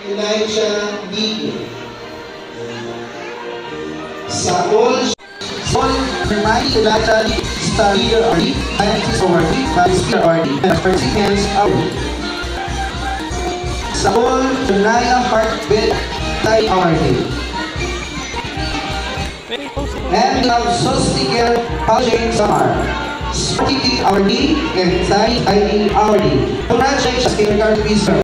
Elijah Digo. Saul Hermione Elijah Starrier Ardy, Francis Awardee, Francis Ardy, and Perseverance Awardee. Saul Junaya Heartbeat Type Awardee. And we have Sostiger Paljane Samar, Sporty Awardee, and Sai ID Awardee. Congratulations, kindergarten Mr.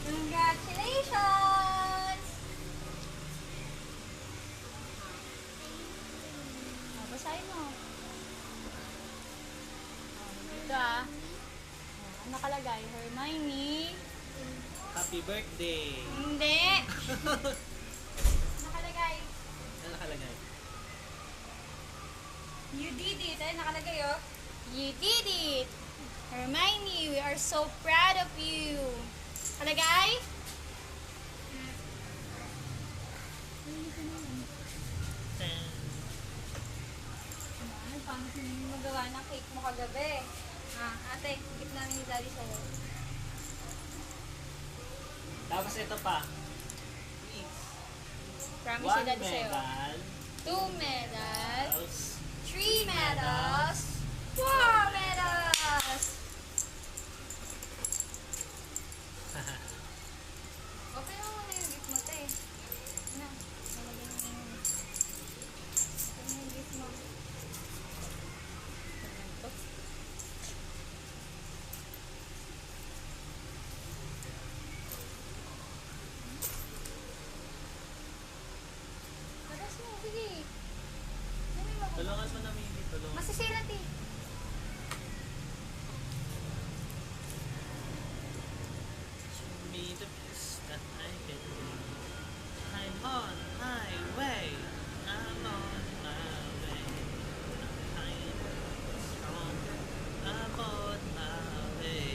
Congratulations! Basahin mo. Dito ano nakalagay? Hermione. Happy birthday! Hindi. Nakalagay. Ano nakalagay? You did it. Ay, nakalagay You did it. Hermione, we are so proud of you. Nakalagay? Paano magawa ng cake mo kagabi? Ate, higit namin ni Daddy sa'yo. Tapos ito pa. Please. Promise si Daddy sa'yo. 1 medal. 2 medals. Tapos 3 medals. 4 medals. Okay mo muna yung gift mo, te. Na, nalagyan mo yung gift mo. Tagas mo, sige. Dami mo. tulungan mo na, Mimi. Tulungan. Masisira, te. Show me the best that I can do. I'm on my way. I'm on my way. I'm higher, stronger. I'm on my way.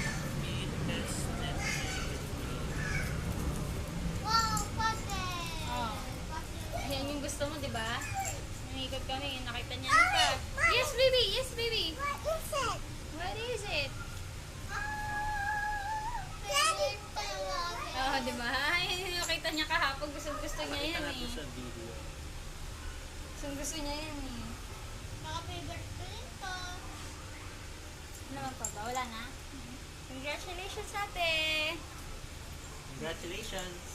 Show me the best that I can do. Oh. Yan yung gusto mo, di ba? Nangikot kami, nakita niya ng pag. Yes, baby! Yes, baby! What is it? Oh, di ba? Nakita niya kahapon, gusto niya yan Pakita natin eh. sa video. Gusto niya yan eh. Ano naman pa ba? Wala na? Congratulations, ate! Congratulations!